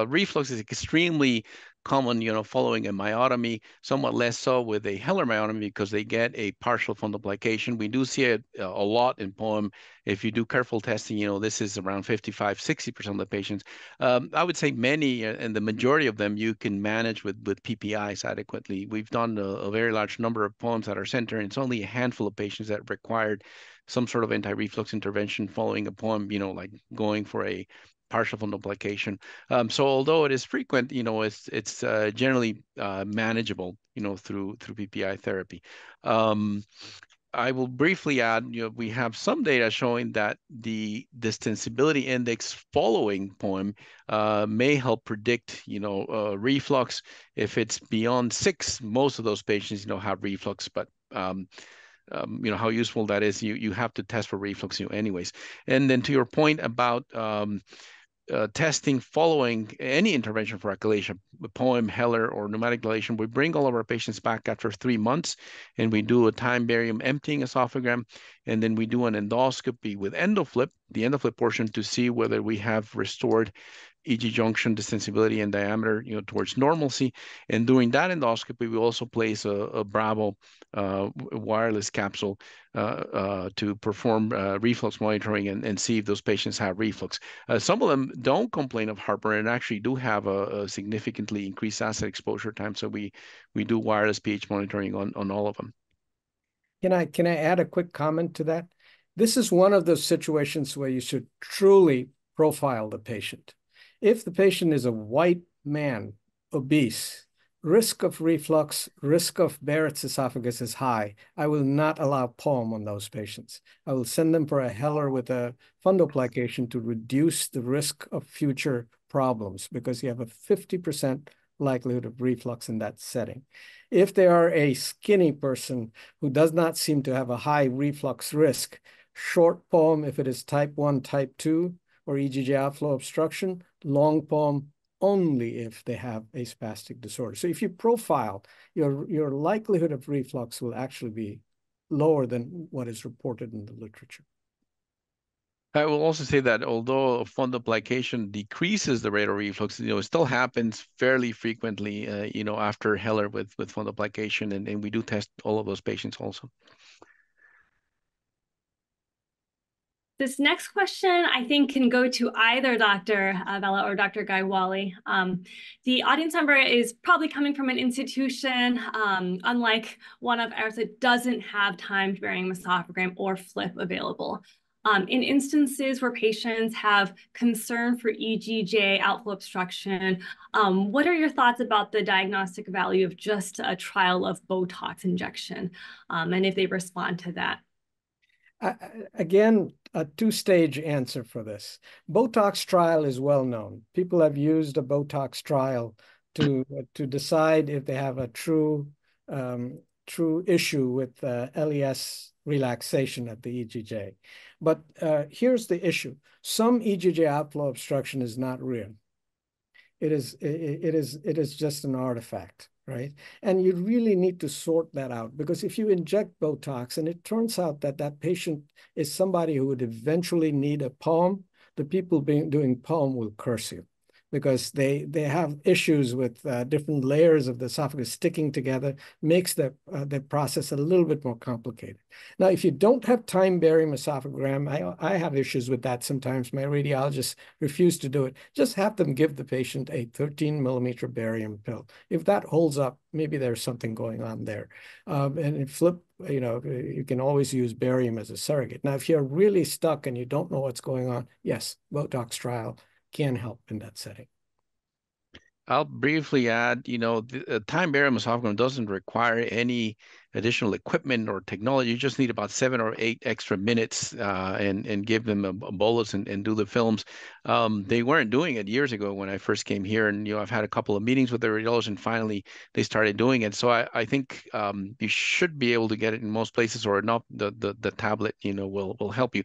reflux is extremely common, following a myotomy, somewhat less so with a Heller myotomy because they get a partial fundoplication. We do see it a lot in POEM. If you do careful testing, this is around 55–60% of the patients. I would say many, and the majority of them, you can manage with PPIs adequately. We've done a very large number of POEMs at our center, and it's only a handful of patients that required some sort of anti-reflux intervention following a POEM, like going for a partial fundoplication. So although it is frequent, it's generally manageable, through PPI therapy. I will briefly add, we have some data showing that the distensibility index following POEM may help predict, reflux. If it's beyond 6, most of those patients, have reflux, but how useful that is, you have to test for reflux, anyways. And then to your point about testing following any intervention for echolation, POEM, Heller, or pneumatic dilation, we bring all of our patients back after 3 months, and we do a time barium emptying esophagram, and then we do an endoscopy with EndoFlip, the EndoFlip portion, to see whether we have restored EG junction distensibility and diameter, towards normalcy. And during that endoscopy, we also place a Bravo wireless capsule to perform reflux monitoring and see if those patients have reflux. Some of them don't complain of heartburn and actually do have a significantly increased acid exposure time. So we do wireless pH monitoring on all of them. Can I add a quick comment to that? This is one of those situations where you should truly profile the patient. If the patient is a white man, obese, risk of reflux, risk of Barrett's esophagus is high, I will not allow POEM on those patients. I will send them for a Heller with a fundoplication to reduce the risk of future problems, because you have a 50% likelihood of reflux in that setting. If they are a skinny person who does not seem to have a high reflux risk, short POEM if it is type 1, type 2, or EGJ outflow obstruction, long POEM only if they have a spastic disorder. So if you profile, your likelihood of reflux will actually be lower than what is reported in the literature. I will also say that although fundoplication decreases the rate of reflux, it still happens fairly frequently, after Heller with fundoplication, and we do test all of those patients also. This next question, I think, can go to either Dr. Vella or Dr. Gaiwali. The audience member is probably coming from an institution, unlike one of ours, that doesn't have timed barium esophagram or FLIP available. In instances where patients have concern for EGJ outflow obstruction, what are your thoughts about the diagnostic value of just a trial of Botox injection, and if they respond to that? Again, a two-stage answer for this. Botox trial is well known. People have used a Botox trial to decide if they have a true issue with LES relaxation at the EGJ. But here's the issue. Some EGJ outflow obstruction is not real. It is just an artifact, right? And you really need to sort that out, because if you inject Botox and it turns out that that patient is somebody who would eventually need a POEM, the people doing POEM will curse you, because they have issues with different layers of the esophagus sticking together, makes the process a little bit more complicated. Now, if you don't have time barium esophagram, I have issues with that sometimes. My radiologists refuse to do it. Just have them give the patient a 13-millimeter barium pill. If that holds up, maybe there's something going on there. And in FLIP, you can always use barium as a surrogate. Now, if you're really stuck and you don't know what's going on, yes, Botox trial can help in that setting. I'll briefly add, the time barium esophagram doesn't require any additional equipment or technology. You just need about 7 or 8 extra minutes and give them a bolus and do the films. They weren't doing it years ago when I first came here, and I've had a couple of meetings with the radiologists, and finally they started doing it. So I think you should be able to get it in most places, or not. The tablet will help you.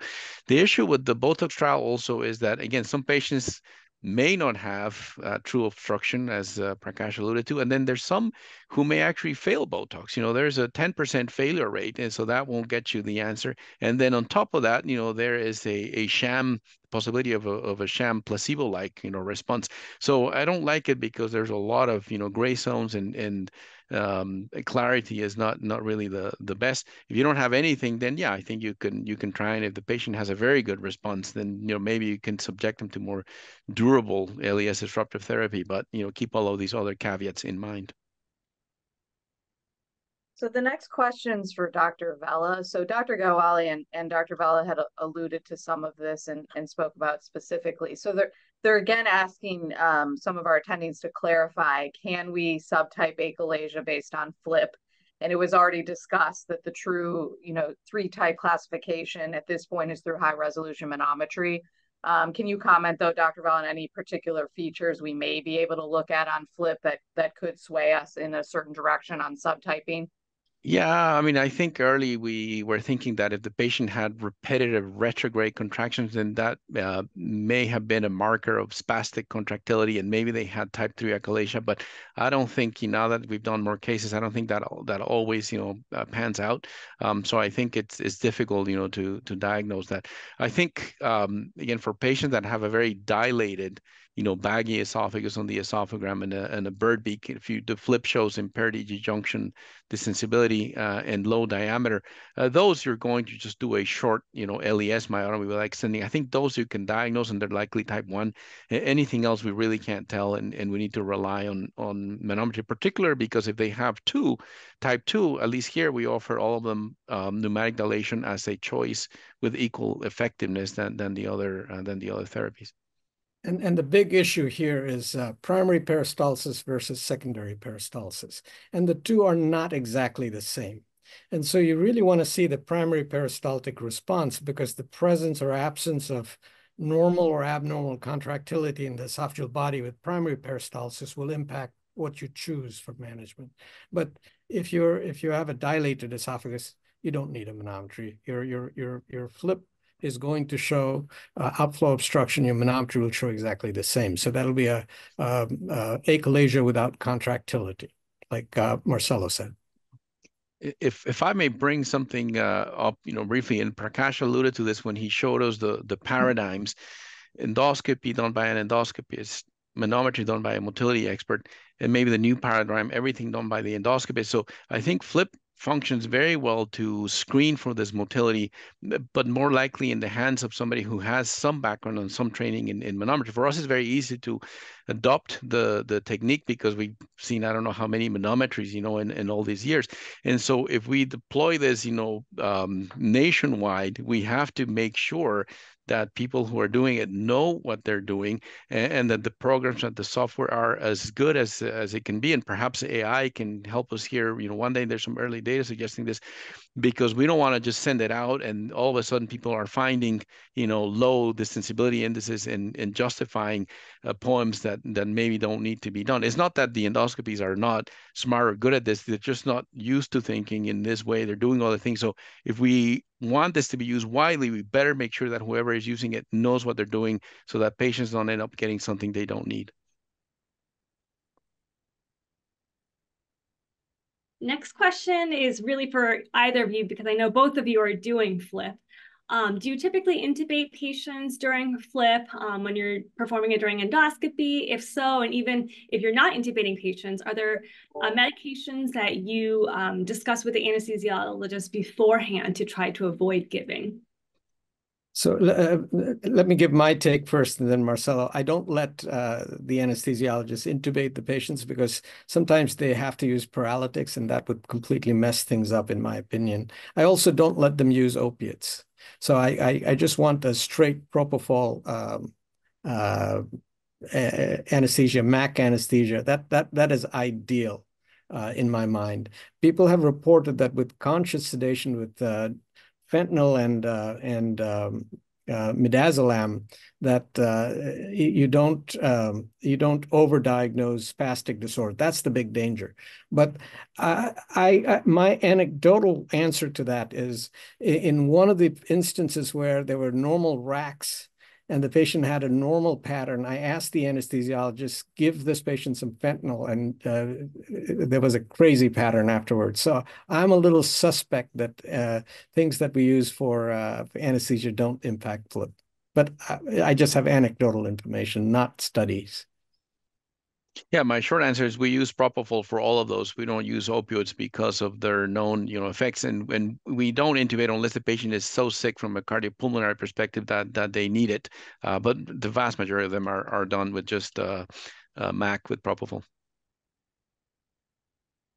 The issue with the Botox trial also is that, again, some patients may not have true obstruction, as Prakash alluded to. And then there's some who may actually fail Botox. There's a 10% failure rate, and so that won't get you the answer. And then on top of that, there is a sham possibility of a sham placebo-like, response. So I don't like it, because there's a lot of, gray zones, and clarity is not really the best. If you don't have anything, then yeah, I think you can try, and if the patient has a very good response, then maybe you can subject them to more durable LES disruptive therapy, but keep all of these other caveats in mind. So the next question's for Dr. Vella. So Dr. Gaiwali and Dr. Vella had alluded to some of this and spoke about specifically. So they're again asking some of our attendees to clarify, can we subtype achalasia based on FLIP? And it was already discussed that the true, 3-type classification at this point is through high resolution manometry. Can you comment though, Dr. Vella, on any particular features we may be able to look at on FLIP that could sway us in a certain direction on subtyping? Yeah, I mean, I think early we were thinking that if the patient had repetitive retrograde contractions, then that may have been a marker of spastic contractility, and maybe they had type 3 achalasia. But I don't think, now that we've done more cases, I don't think that always, pans out. So I think it's difficult, to diagnose that. I think, again, for patients that have a very dilated baggy esophagus on the esophagram and a bird beak, the FLIP shows impaired EG junction distensibility and low diameter, those you're going to just do a short, LES myotomy with extending. I think those you can diagnose, and they're likely type 1. Anything else we really can't tell, and we need to rely on manometry, particularly because if they have type 2, at least here we offer all of them pneumatic dilation as a choice with equal effectiveness than the other therapies. And the big issue here is primary peristalsis versus secondary peristalsis. And the two are not exactly the same. And so you really want to see the primary peristaltic response, because the presence or absence of normal or abnormal contractility in the esophageal body with primary peristalsis will impact what you choose for management. But if you have a dilated esophagus, you don't need a manometry. Your FLIP is going to show outflow obstruction. Your manometry will show exactly the same. So that'll be a achalasia without contractility, like Marcelo said. If I may bring something up, briefly, and Prakash alluded to this when he showed us the paradigms: endoscopy done by an endoscopist, manometry done by a motility expert, and maybe the new paradigm, everything done by the endoscopist. So I think FLIP functions very well to screen for this motility, but more likely in the hands of somebody who has some background and some training in manometry. For us, it's very easy to adopt the technique because we've seen, I don't know how many manometries, in all these years. And so if we deploy this, nationwide, we have to make sure that people who are doing it know what they're doing, and that the programs and the software are as good as it can be. And perhaps AI can help us here. One day there's some early data suggesting this, because we don't want to just send it out and all of a sudden people are finding, low distensibility indices and justifying poems that maybe don't need to be done. It's not that the endoscopies are not smart or good at this. They're just not used to thinking in this way. They're doing other things. So if we want this to be used widely, we better make sure that whoever is using it knows what they're doing, so that patients don't end up getting something they don't need. Next question is really for either of you, because I know both of you are doing FLIP. Do you typically intubate patients during FLIP when you're performing it during endoscopy? If so, and even if you're not intubating patients, are there medications that you discuss with the anesthesiologist beforehand to try to avoid giving? So let me give my take first, and then Marcelo. I don't let the anesthesiologist intubate the patients, because sometimes they have to use paralytics, and that would completely mess things up, in my opinion. I also don't let them use opiates. So I just want a straight propofol anesthesia, MAC anesthesia. That is ideal in my mind. People have reported that with conscious sedation with fentanyl and midazolam, that you don't overdiagnose spastic disorder. That's the big danger. But my anecdotal answer to that is, in one of the instances where there were normal racks and the patient had a normal pattern, I asked the anesthesiologist, give this patient some fentanyl, and there was a crazy pattern afterwards. So I'm a little suspect that things that we use for anesthesia don't impact FLIP. But I just have anecdotal information, not studies. Yeah, my short answer is we use propofol for all of those. We don't use opioids because of their known, effects, and we don't intubate unless the patient is so sick from a cardiopulmonary perspective that they need it. But the vast majority of them are done with just MAC with propofol.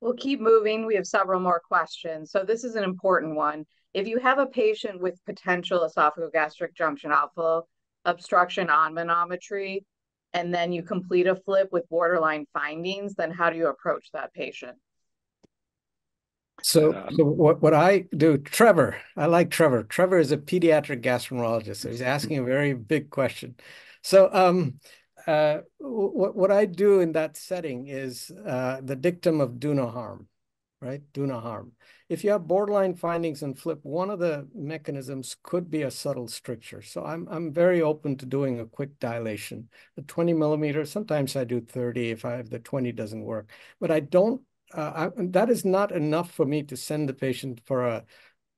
We'll keep moving. We have several more questions. So this is an important one. If you have a patient with potential esophagogastric junction outflow obstruction on manometry, and then you complete a FLIP with borderline findings, then how do you approach that patient? So what I do, Trevor, I like Trevor. Trevor is a pediatric gastroenterologist, so he's asking a very big question. So what I do in that setting is the dictum of do no harm, right? Do no harm. If you have borderline findings in FLIP, one of the mechanisms could be a subtle stricture. So I'm very open to doing a quick dilation. The 20 millimeters, sometimes I do 30 if the 20 doesn't work, but I don't. That is not enough for me to send the patient for a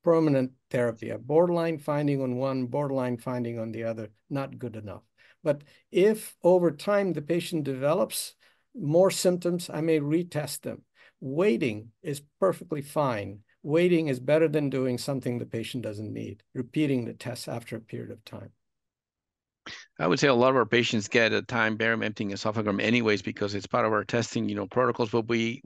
permanent therapy. A borderline finding on one, borderline finding on the other, not good enough. But if over time the patient develops more symptoms, I may retest them. Waiting is perfectly fine. Waiting is better than doing something the patient doesn't need, repeating the test after a period of time. I would say a lot of our patients get a time barium emptying esophagram anyways because it's part of our testing, protocols. But we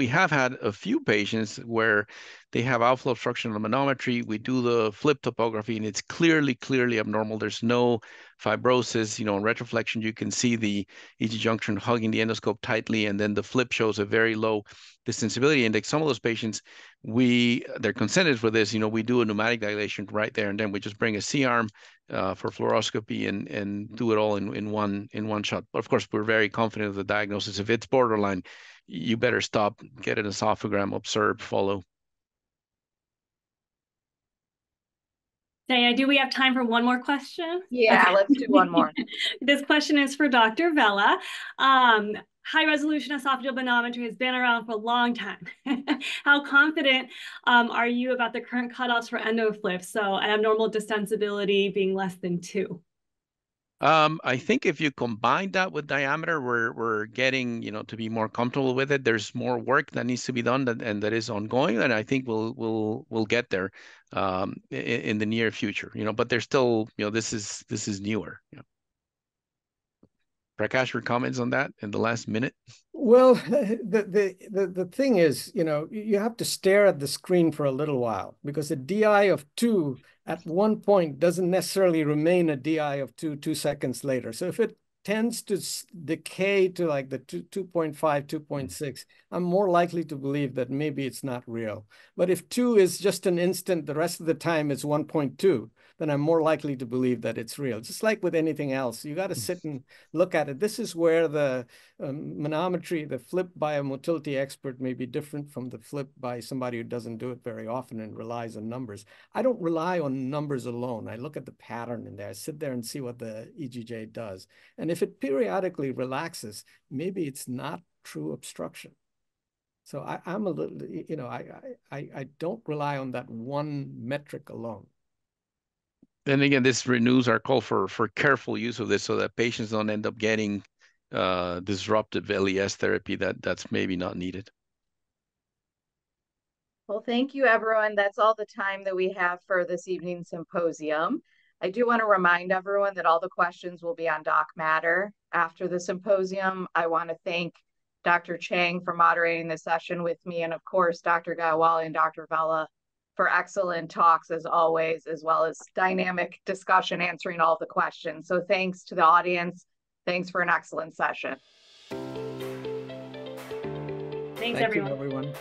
have had a few patients where they have outflow obstruction on the manometry. We do the FLIP topography and it's clearly abnormal. There's no fibrosis. In retroflexion, you can see the EG junction hugging the endoscope tightly, and then the FLIP shows a very low distensibility index. Some of those patients, they're consented for this. We do a pneumatic dilation right there, and then we just bring a C-arm for fluoroscopy and do it all in one shot. But of course, we're very confident of the diagnosis. If it's borderline, you better stop, get an esophagram, observe, follow. Diana, do we have time for one more question? Yeah, okay. Let's do one more. This question is for Dr. Vella. High resolution esophageal manometry has been around for a long time. How confident are you about the current cutoffs for EndoFLIP? So an abnormal distensibility being less than 2. I think if you combine that with diameter, we're getting, to be more comfortable with it. There's more work that needs to be done and that is ongoing, and I think we'll get there in the near future. But there's still, this is newer. Prakash, your comments on that in the last minute? Well, the thing is, you have to stare at the screen for a little while because a DI of 2 at one point doesn't necessarily remain a DI of 2 seconds later. So if it tends to decay to like the 2.5, 2.6, I'm more likely to believe that maybe it's not real. But if 2 is just an instant, the rest of the time it's 1.2, then I'm more likely to believe that it's real. Just like with anything else, you got to sit and look at it. This is where the manometry, the FLIP by a motility expert may be different from the FLIP by somebody who doesn't do it very often and relies on numbers. I don't rely on numbers alone. I look at the pattern in there. I sit there and see what the EGJ does. And if it periodically relaxes, maybe it's not true obstruction. So I'm a little, I don't rely on that one metric alone. And again, this renews our call for careful use of this so that patients don't end up getting disruptive LES therapy that's maybe not needed. Well, thank you, everyone. That's all the time that we have for this evening's symposium. I do want to remind everyone that all the questions will be on DocMatter after the symposium. I want to thank Dr. Chang for moderating this session with me, and of course, Dr. Gaiwala and Dr. Vella for excellent talks as always, as well as dynamic discussion answering all the questions. So thanks to the audience. Thanks for an excellent session. Thanks, everyone. Thank you, everyone.